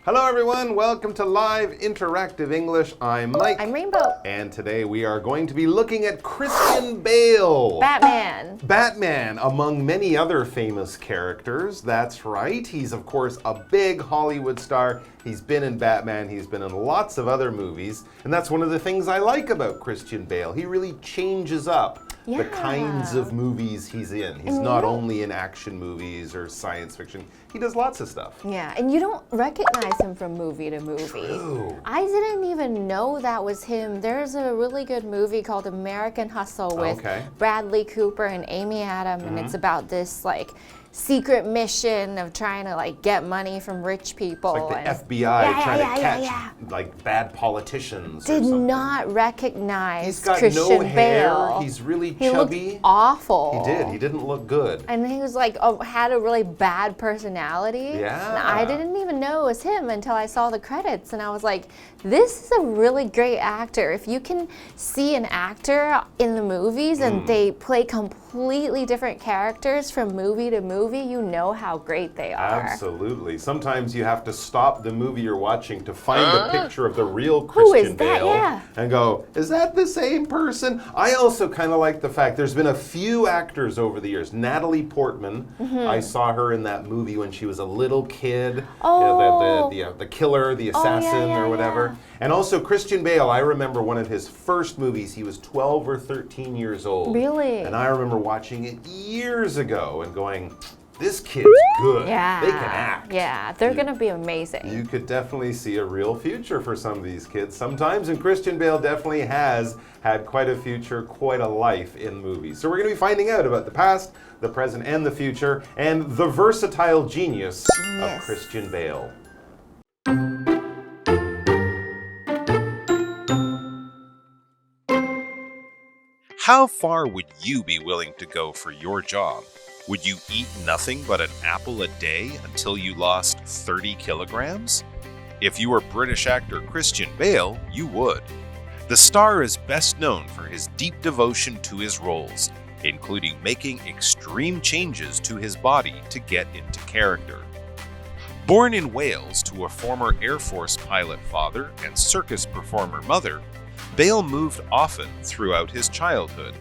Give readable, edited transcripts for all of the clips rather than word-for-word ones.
Hello everyone, welcome to Live Interactive English. I'm Mike. I'm Rainbow. And today we are going to be looking at Christian Bale. Batman. Batman, among many other famous characters. That's right. He's, of course, a big Hollywood star. He's been in Batman. He's been in lots of other movies. And that's one of the things I like about Christian Bale. He really changes up the kinds of movies he's in. He's not only in action movies or science fiction. He does lots of stuff. Yeah, and you don't recognize him from movie to movie. True. I didn't even know that was him. There's a really good movie called American Hustle with Bradley Cooper and Amy Adams, and it's about this like secret mission of trying to like get money from rich people. It's like the FBI trying to catch like bad politicians. Did or something. Not recognize He's got Christian no hair. Bale. He's really He chubby. looked awful. He did. He didn't look good. And he was like, had a really bad personality. Yeah. And I didn't even know it was him until I saw the credits. And I was like, this is a really great actor. If you can see an actor in the movies and they play completely different characters from movie to movie, you know how great they are. Absolutely. Sometimes you have to stop the movie you're watching to find a picture of the real Christian Bale and go, is that the same person? I also kind of like the fact there's been a few actors over the years. Natalie Portman, I saw her in that movie when she was a little kid. The killer, the assassin or whatever. And also Christian Bale, I remember one of his first movies, he was 12 or 13 years old. Really? And I remember watching it years ago and going, this kid's good. Yeah. They can act. Yeah, they're going to be amazing. You could definitely see a real future for some of these kids sometimes, and Christian Bale definitely has had quite a future, quite a life in movies. So we're going to be finding out about the past, the present, and the future, and the versatile genius of Christian Bale. How far would you be willing to go for your job? Would you eat nothing but an apple a day until you lost 30 kilograms? If you were British actor Christian Bale, you would. The star is best known for his deep devotion to his roles, including making extreme changes to his body to get into character. Born in Wales to a former Air Force pilot father and circus performer mother, Bale moved often throughout his childhood.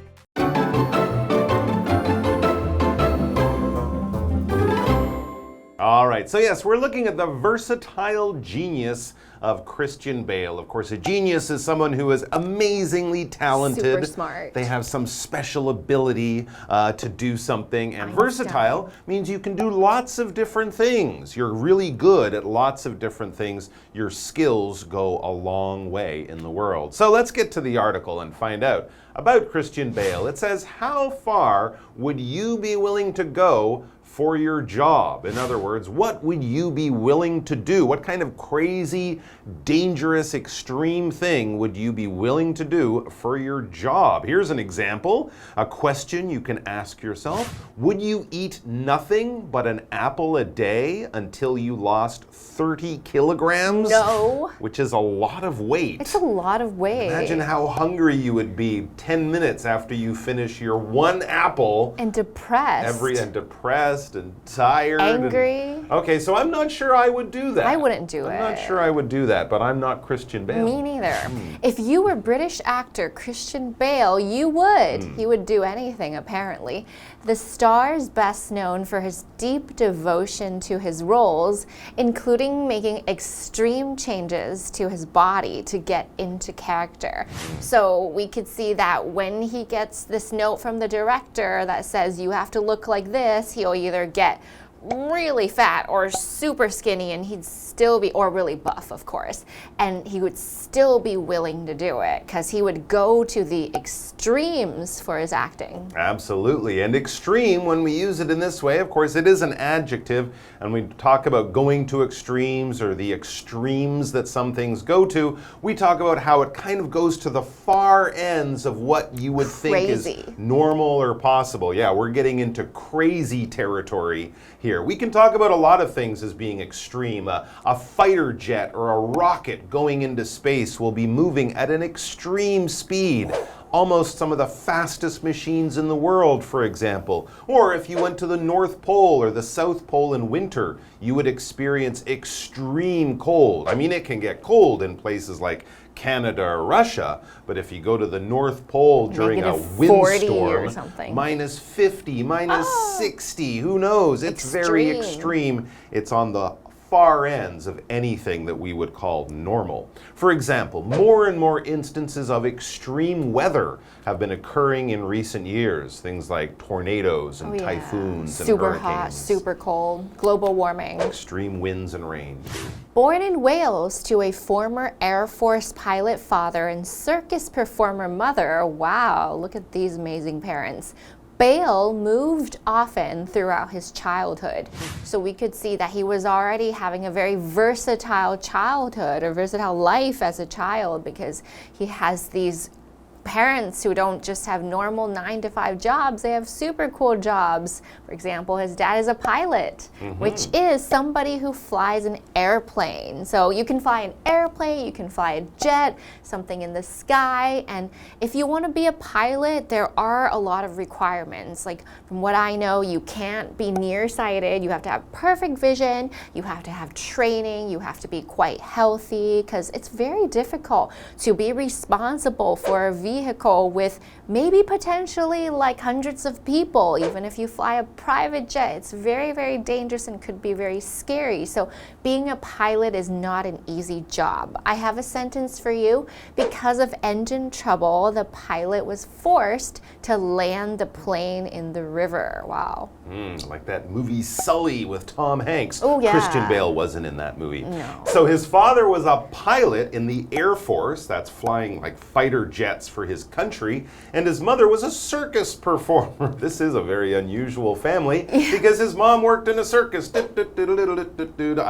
All right, so yes, we're looking at the versatile genius of Christian Bale. Of course, a genius is someone who is amazingly talented. Super smart. They have some special ability to do something. And versatile means you can do lots of different things. You're really good at lots of different things. Your skills go a long way in the world. So let's get to the article and find out about Christian Bale. It says, how far would you be willing to go for your job? In other words, what would you be willing to do? What kind of crazy, dangerous, extreme thing would you be willing to do for your job? Here's an example, a question you can ask yourself. Would you eat nothing but an apple a day until you lost 30 kilograms? No. Which is a lot of weight. It's a lot of weight. Imagine how hungry you would be 10 minutes after you finish your one apple. And depressed. Depressed and tired. Angry. Okay, so I'm not sure I would do that. I wouldn't do it. I'm not sure I would do that, but I'm not Christian Bale. Me neither. If you were British actor Christian Bale, you would. He would do anything, apparently. The star is best known for his deep devotion to his roles, including making extreme changes to his body to get into character. So we could see that when he gets this note from the director that says you have to look like this, he'll either get really fat or super skinny, and he'd still be, or really buff, of course, and he would still be willing to do it because he would go to the extremes for his acting. Absolutely. And extreme, when we use it in this way, of course, it is an adjective, and we talk about going to extremes or the extremes that some things go to. We talk about how it kind of goes to the far ends of what you would think is normal or possible. Yeah, we're getting into crazy territory here. We can talk about a lot of things as being extreme. A fighter jet or a rocket going into space will be moving at an extreme speed. almost some of the fastest machines in the world, for example. Or if you went to the North Pole or the South Pole in winter, you would experience extreme cold. I mean, it can get cold in places like Canada or Russia, but if you go to the North Pole during a windstorm, minus 50, minus 60, who knows? It's very extreme. It's on the far ends of anything that we would call normal. For example, more and more instances of extreme weather have been occurring in recent years. Things like tornadoes and typhoons and super hurricanes. Super hot, super cold, global warming. Extreme winds and rain. Born in Wales to a former Air Force pilot father and circus performer mother, wow, look at these amazing parents. Bale moved often throughout his childhood. So we could see that he was already having a very versatile childhood, or versatile life as a child, because he has these parents who don't just have normal 9-to-5 jobs, they have super cool jobs. For example, his dad is a pilot, which is somebody who flies an airplane. So you can fly an airplane, you can fly a jet, something in the sky, and if you want to be a pilot, there are a lot of requirements. Like from what I know, you can't be nearsighted, you have to have perfect vision, you have to have training, you have to be quite healthy, because it's very difficult to be responsible for a vehicle with maybe potentially like hundreds of people. Even if you fly a private jet, it's very, very dangerous and could be very scary. So being a pilot is not an easy job. I have a sentence for you. Because of engine trouble, the pilot was forced to land the plane in the river. Wow. Like that movie Sully with Tom Hanks. Oh, yeah. Christian Bale wasn't in that movie. No. So his father was a pilot in the Air Force, that's flying like fighter jets for his country, and his mother was a circus performer. This is a very unusual family because his mom worked in a circus. I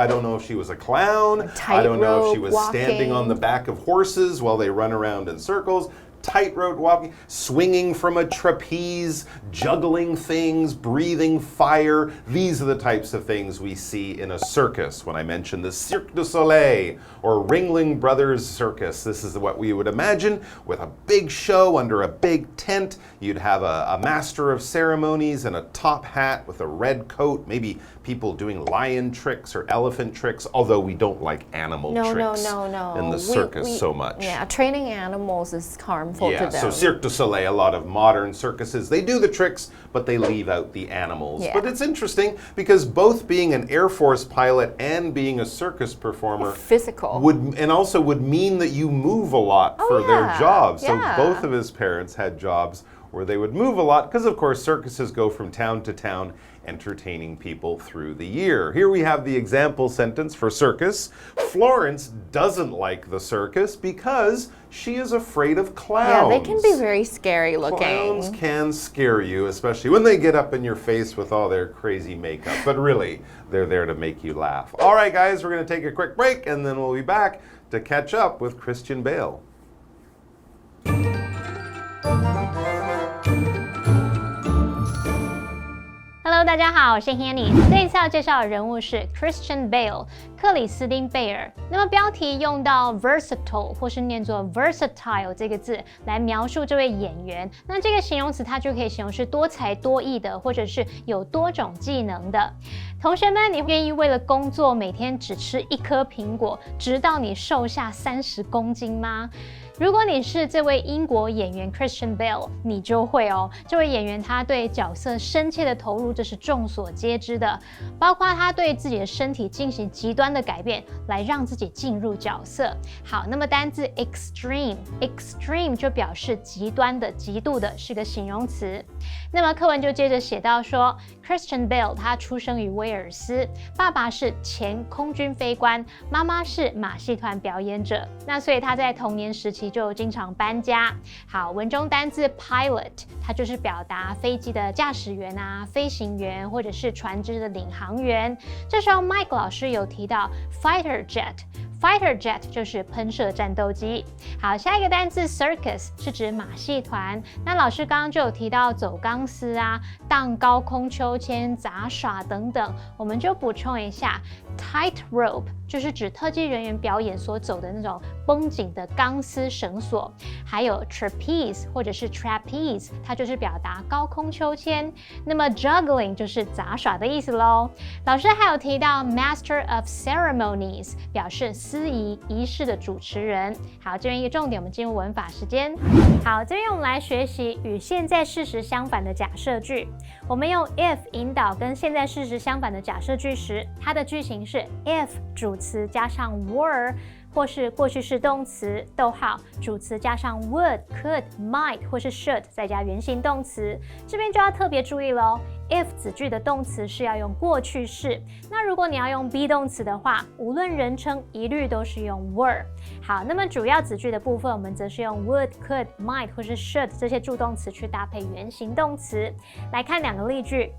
don't know if she was a clown. I don't know if she was standing on the back of horses while they run around in circles. Tightrope walking, swinging from a trapeze, juggling things, breathing fire. These are the types of things we see in a circus. When I mentioned the Cirque du Soleil or Ringling Brothers Circus, this is what we would imagine with a big show under a big tent. You'd have a master of ceremonies in a top hat with a red coat, maybe people doing lion tricks or elephant tricks, although we don't like animal tricks in the circus so much. Yeah, training animals is harmful to them. So Cirque du Soleil, a lot of modern circuses, they do the tricks, but they leave out the animals. But it's interesting because both being an Air Force pilot and being a circus performer physical would also mean that you move a lot for their job. So both of his parents had jobs where they would move a lot because, of course, circuses go from town to town entertaining people through the year. Here we have the example sentence for circus. Florence doesn't like the circus because she is afraid of clowns. Yeah, they can be very scary looking. Clowns can scare you, especially when they get up in your face with all their crazy makeup. But really, they're there to make you laugh. All right, guys, we're going to take a quick break, and then we'll be back to catch up with Christian Bale. Hello， 大家好，我是 Hanny。这一次要介绍的人物是 Christian Bale， 克里斯汀贝尔。那么标题用到 versatile 或是念作 versatile 这个字来描述这位演员，那这个形容词它就可以形容是多才多艺的，或者是有多种技能的。同学们，你愿意为了工作每天只吃1颗苹果，直到你瘦下30公斤吗？如果你是这位英国演员 Christian Bale， 你就会哦。这位演员他对角色深切的投入，这是众所皆知的。包括他对自己的身体进行极端的改变，来让自己进入角色。好，那么单字 extreme 就表示极端的、极度的，是个形容词。那么课文就接着写到说 ，Christian Bale 他出生于威尔斯，爸爸是前空军飞官，妈妈是马戏团表演者。那所以他在童年时期就经常搬家。好，文中单字 pilot， 它就是表达飞机的驾驶员啊、飞行员或者是船只的领航员。这时候 Mike 老师有提到 fighter jet。Fighter jet 就是喷射战斗机。好，下一个单字 circus 是指马戏团。那老师刚刚就有提到走钢丝啊、荡高空秋千、杂耍等等，我们就补充一下 tightrope 就是指特技人员表演所走的那种绷紧的钢丝绳索，还有 trapeze 或者是 trapeze， 它就是表达高空秋千。那么 juggling 就是杂耍的意思咯。老师还有提到 master of ceremonies， 表示司仪仪式的主持人。好，这边一个重点，我们进入文法时间。好，这边我们来学习与现在事实相反的假设句。我们用 if 引导跟现在事实相反的假设句时，它的句型是 if 主词加上 were， 或是过去式动词，逗号，主词加上 would、could、might 或是 should， 再加原形动词。这边就要特别注意咯。if 子句的动词是要用过去式，那如果你要用 be 动词的话，无论人称一律都是用 were。好，那么主要子句的部分，我们则是用 would、could、might 或是 should 这些助动词去搭配原形动词。来看两个例句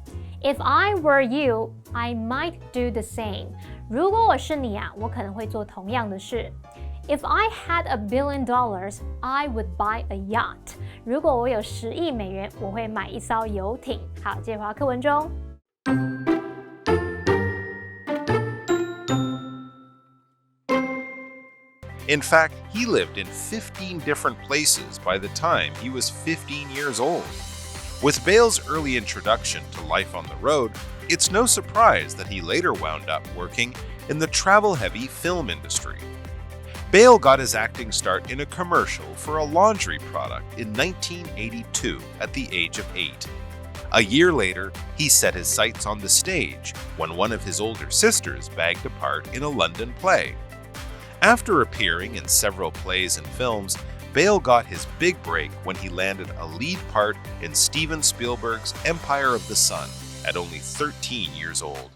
：If I were you, I might do the same。如果我是你啊，我可能会做同样的事。If I had $1 billion, I would buy a yacht. 如果我有10亿美元，我会买一艘游艇。好，接着回到课文中。In fact, he lived in 15 different places by the time he was 15 years old. With Bale's early introduction to life on the road, it's no surprise that he later wound up working in the travel-heavy film industry. Bale got his acting start in a commercial for a laundry product in 1982 at the age of 8. A year later, he set his sights on the stage when one of his older sisters bagged a part in a London play. After appearing in several plays and films, Bale got his big break when he landed a lead part in Steven Spielberg's Empire of the Sun at only 13 years old.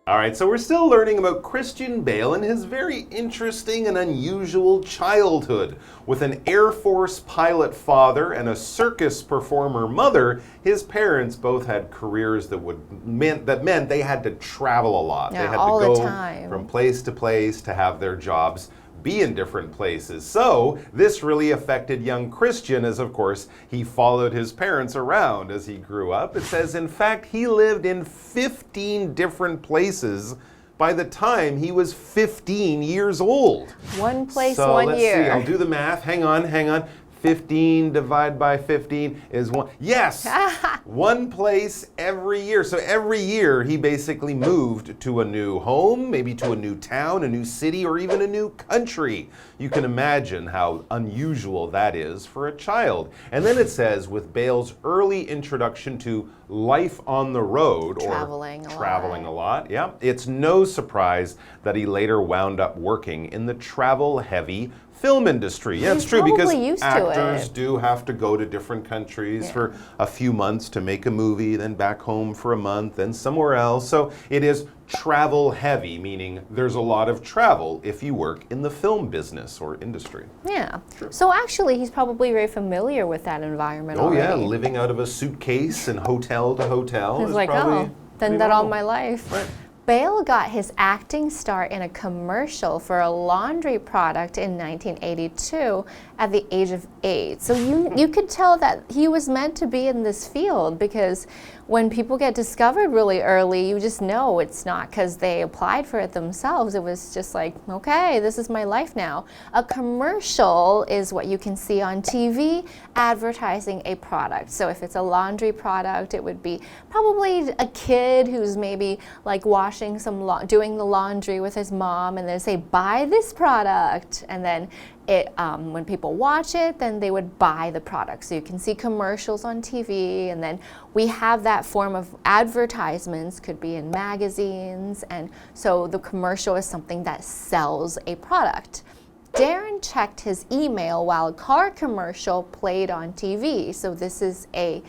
All right, so we're still learning about Christian Bale and his very interesting and unusual childhood. With an Air Force pilot father and a circus performer mother, his parents both had careers that meant they had to travel a lot. Yeah, they had all to go the time. from place to place to have their jobs be in different places. So this really affected young Christian as, of course, he followed his parents around as he grew up. It says, in fact, he lived in 15 different places by the time he was 15 years old. One place, so one let's year. See, I'll do the math. Hang on. 15 divided by 15 is 1. Yes! One place every year. So every year he basically moved to a new home, maybe to a new town, a new city, or even a new country. You can imagine how unusual that is for a child. And then it says, with Bale's early introduction to life on the road, Traveling a lot, yeah, it's no surprise that he later wound up working in the travel-heavy film industry. Yeah, it's true because actors do have to go to different countries for a few months to make a movie, then back home for a month, then somewhere else. So it is travel heavy, meaning there's a lot of travel if you work in the film business or industry. Yeah. Sure. So actually he's probably very familiar with that environment already. Oh yeah, living out of a suitcase and hotel to hotel. He's like, oh, done that all my life. Right. Bale got his acting start in a commercial for a laundry product in 1982 at the age of 8. So you could tell that he was meant to be in this field, because when people get discovered really early, you just know it's not because they applied for it themselves. It was just like, okay, this is my life now. A commercial is what you can see on TV advertising a product. So if it's a laundry product, it would be probably a kid who's maybe like washing doing the laundry with his mom, and they say, buy this product. And then when people watch it, then they would buy the product. So you can see commercials on TV, and then we have that form of advertisements, could be in magazines, and so the commercial is something that sells a product. Darren checked his email while a car commercial played on TV. So this is a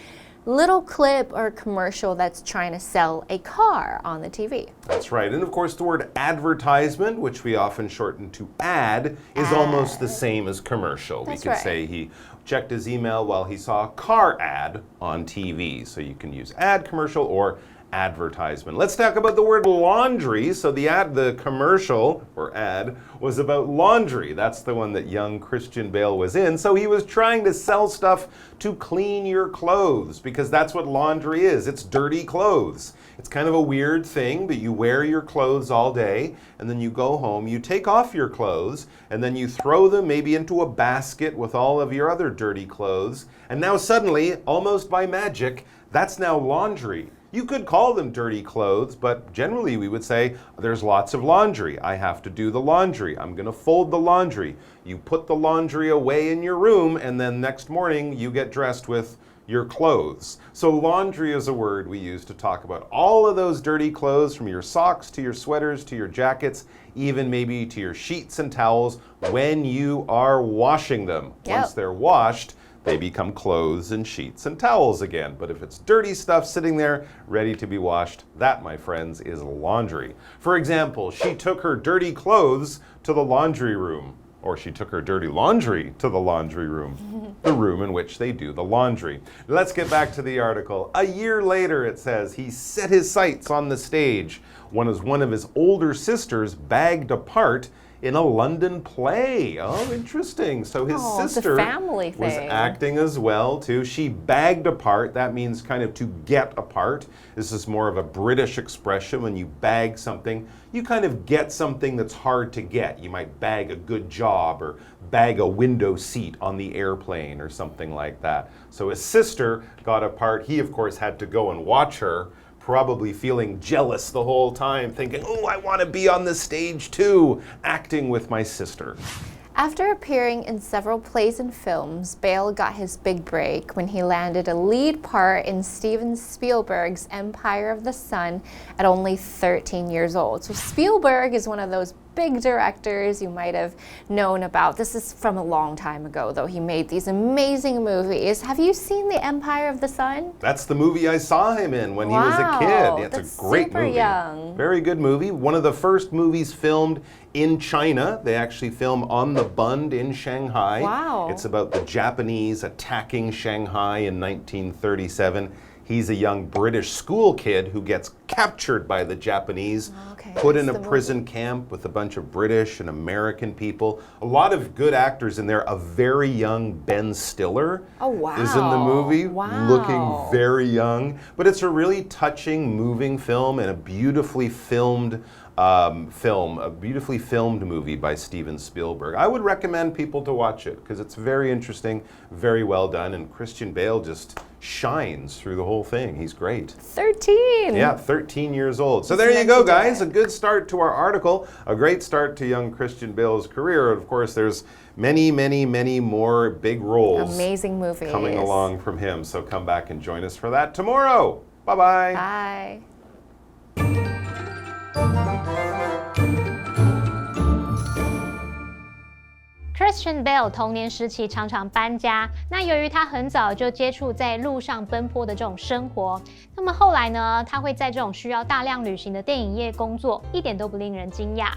little clip or commercial that's trying to sell a car on the TV. That's right. And of course, the word advertisement, which we often shorten to ad, is almost the same as commercial. That's we could say he checked his email while he saw a car ad on TV. So you can use ad, commercial, or advertisement. Let's talk about the word laundry. So the commercial or ad was about laundry. That's the one that young Christian Bale was in. So he was trying to sell stuff to clean your clothes because that's what laundry is. It's dirty clothes. It's kind of a weird thing, but you wear your clothes all day and then you go home, you take off your clothes and then you throw them maybe into a basket with all of your other dirty clothes. And now suddenly, almost by magic, that's now laundry. You could call them dirty clothes, but generally we would say there's lots of laundry. I have to do the laundry. I'm going to fold the laundry. You put the laundry away in your room, and then next morning you get dressed with your clothes. So laundry is a word we use to talk about all of those dirty clothes, from your socks to your sweaters to your jackets, even maybe to your sheets and towels when you are washing them. Yep. Once they're washed, they become clothes and sheets and towels again. But if it's dirty stuff sitting there ready to be washed, that, my friends, is laundry. For example, she took her dirty clothes to the laundry room. Or she took her dirty laundry to the laundry room, the room in which they do the laundry. Let's get back to the article. A year later, it says, he set his sights on the stage when one of his older sisters bagged a part in a London play. Oh, interesting. So his sister was acting as well, too. She bagged a part. That means kind of to get a part. This is more of a British expression. When you bag something, you kind of get something that's hard to get. You might bag a good job or bag a window seat on the airplane or something like that. So his sister got a part. He, of course, had to go and watch her, probably feeling jealous the whole time, thinking, oh, I want to be on the stage too, acting with my sister. After appearing in several plays and films, Bale got his big break when he landed a lead part in Steven Spielberg's Empire of the Sun at only 13 years old. So Spielberg is one of those big directors you might have known about. This is from a long time ago, though. He made these amazing movies. Have you seen The Empire of the Sun? That's the movie I saw him in when he was a kid. It's a great movie. Young. Very good movie. One of the first movies filmed in China. They actually film on the Bund in Shanghai. Wow. It's about the Japanese attacking Shanghai in 1937. He's a young British school kid who gets captured by the Japanese, put in a prison camp with a bunch of British and American people. A lot of good actors in there. A very young Ben Stiller is in the movie, looking very young. But it's a really touching, moving film and a beautifully filmed movie by Steven Spielberg. I would recommend people to watch it because it's very interesting, very well done, and Christian Bale just shines through the whole thing. He's great. 13. Yeah, 13 years old. So there you go, guys. A good start to our article, a great start to young Christian Bale's career. Of course, there's many, many, many more big roles, amazing movies coming along from him. So come back and join us for that tomorrow. Bye-bye. Bye. Christian Bale 童年时期常常搬家，那由于他很早就接触在路上奔波的这种生活，那么后来呢，他会在这种需要大量旅行的电影业工作，一点都不令人惊讶。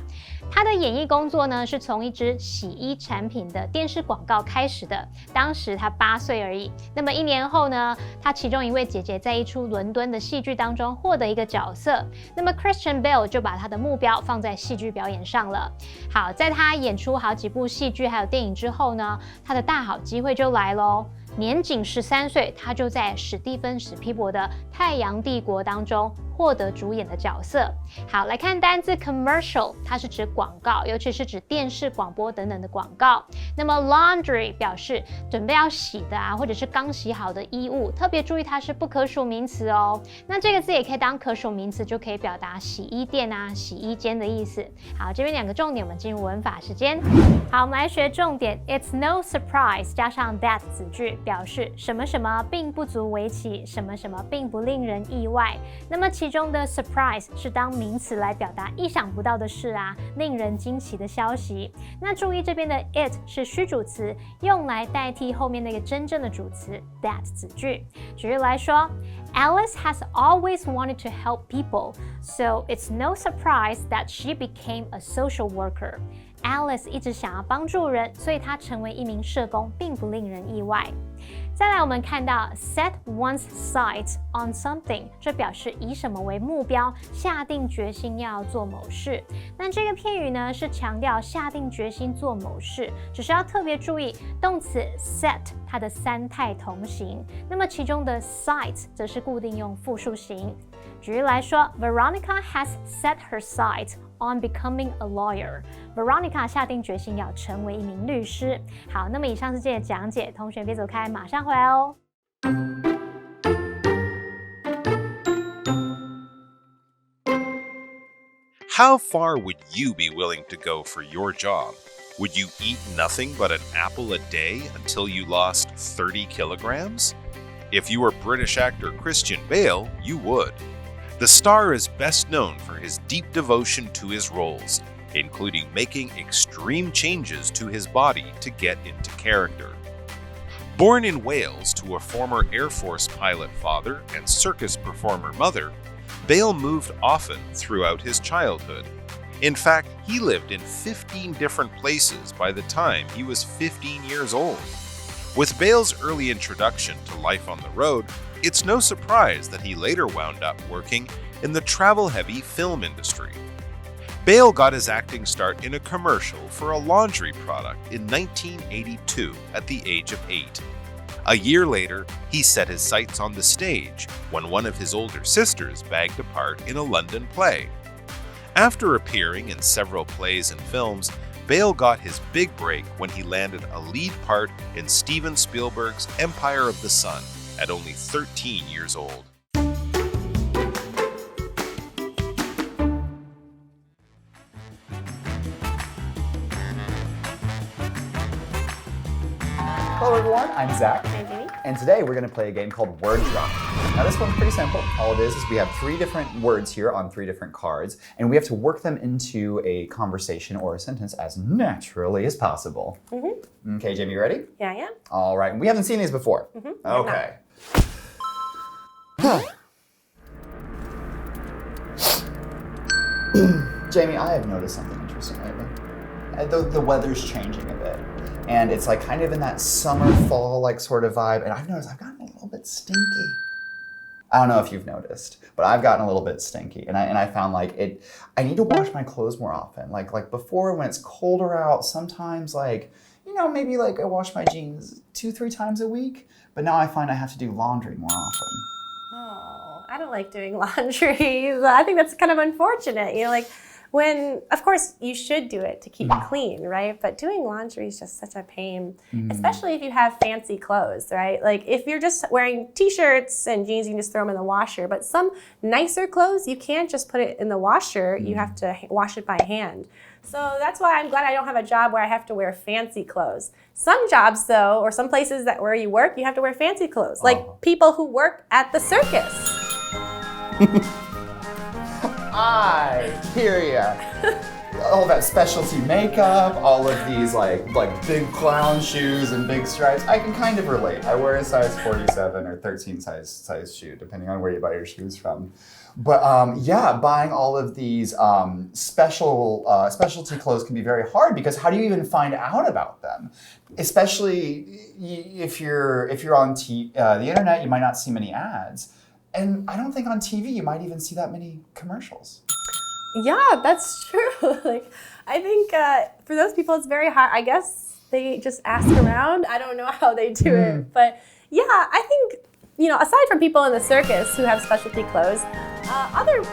他的演艺工作呢，是从一支洗衣产品的电视广告开始的，当时他8岁而已。那么1年后呢，他其中一位姐姐在一出伦敦的戏剧当中获得一个角色，那么 Christian Bale 就把他的目标放在戏剧表演上了。好，在他演出好几部戏剧还有电影之后呢，他的大好机会就来咯。年仅13岁，他就在史蒂芬史皮伯的《太阳帝国》当中获得主演的角色。好，来看单字 commercial， 它是指广告，尤其是指电视、广播等等的广告。那么 laundry 表示准备要洗的或者是刚洗好的衣物，特别注意它是不可数名词哦。那这个字也可以当可数名词，就可以表达洗衣店洗衣间的意思。好，这边2个重点，我们进入文法时间。好，我们来学重点 ，It's no surprise 加上 that 子句，表示什么什么并不足为奇，什么什么并不令人意外。那么其中的 surprise 是当名词来表达意想不到的事令人惊奇的消息。那注意这边的 it 是虚主词，用来代替后面那个真正的主词 that 子句。举例来说 ，Alice has always wanted to help people, so it's no surprise that she became a social worker.Alice 一直想要帮助人，所以她成为一名社工，并不令人意外。再来，我们看到 set one's sights on something， 这表示以什么为目标，下定决心要做某事。那这个片语呢，是强调下定决心做某事，只是要特别注意动词 set 它的三态同形，那么其中的 sights 则是固定用复数形。举例来说 ，Veronica has set her sights on becoming a lawyer. Veronica 下定决心要成为一名律师。好，那么以上是今天的讲解，同学别走开，马上回来哦。How far would you be willing to go for your job? Would you eat nothing but an apple a day until you lost 30 kilograms? If you were British actor Christian Bale, you would. The star is best known for his deep devotion to his roles, including making extreme changes to his body to get into character. Born in Wales to a former Air Force pilot father and circus performer mother, Bale moved often throughout his childhood. In fact, he lived in 15 different places by the time he was 15 years old. With Bale's early introduction to life on the road, it's no surprise that he later wound up working in the travel-heavy film industry. Bale got his acting start in a commercial for a laundry product in 1982 at the age of 8. A year later, he set his sights on the stage when one of his older sisters bagged a part in a London play. After appearing in several plays and films, Bale got his big break when he landed a lead part in Steven Spielberg's Empire of the Sun at only 13 years old. Hello everyone, I'm Zach. Hi, Jamie. And today we're going to play a game called Word Drop. Now this one's pretty simple. All it is we have 3 different words here on 3 different cards, and we have to work them into a conversation or a sentence as naturally as possible. Okay, Jamie, you ready? Yeah, I am. All right, we haven't seen these before. Okay. Jamie, I have noticed something interesting lately. The weather's changing a bit. And it's like kind of in that summer, fall like sort of vibe. And I've noticed I've gotten a little bit stinky. I don't know if you've noticed, but I've gotten a little bit stinky. And I found like I need to wash my clothes more often. Like before when it's colder out, sometimes like, maybe like I wash my jeans 2-3 times a week. But now I find I have to do laundry more often. Oh, I don't like doing laundry. I think that's kind of unfortunate. When, of course, you should do it to keep it clean, right? But doing laundry is just such a pain, especially if you have fancy clothes, right? Like if you're just wearing t-shirts and jeans, you can just throw them in the washer. But some nicer clothes, you can't just put it in the washer. You have to wash it by hand. So that's why I'm glad I don't have a job where I have to wear fancy clothes. Some jobs, though, or some places where you work, you have to wear fancy clothes. Like people who work at the circus. I hear ya. All that specialty makeup, all of these like big clown shoes and big stripes. I can kind of relate. I wear a size 47 or 13 size shoe, depending on where you buy your shoes from. But yeah, buying all of these specialty clothes can be very hard because how do you even find out about them? Especially if you're on the internet, you might not see many ads. And I don't think on TV you might even see that many commercials. Yeah, that's true. I think for those people it's very hard. I guess they just ask around. I don't know how they do it. But yeah, I think, aside from people in the circus who have specialty clothes, other,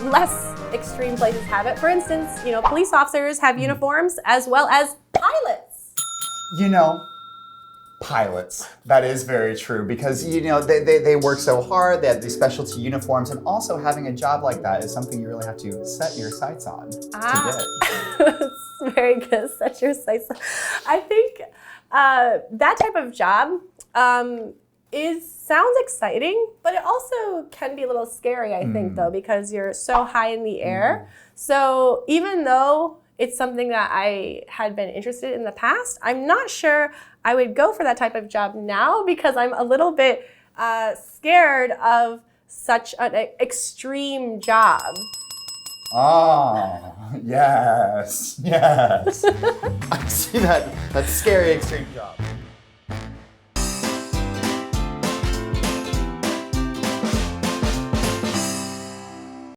less extreme places have it. For instance, police officers have uniforms as well as pilots. Pilots. That is very true because, they work so hard, they have these specialty uniforms, and also having a job like that is something you really have to set your sights on to get. It's very good. Set your sights on. I think that type of job sounds exciting, but it also can be a little scary, I think, though, because you're so high in the air. So even though it's something that I had been interested in the past, I'm not sure I would go for that type of job now because I'm a little bit scared of such an extreme job. Oh, yes. I see that scary extreme job.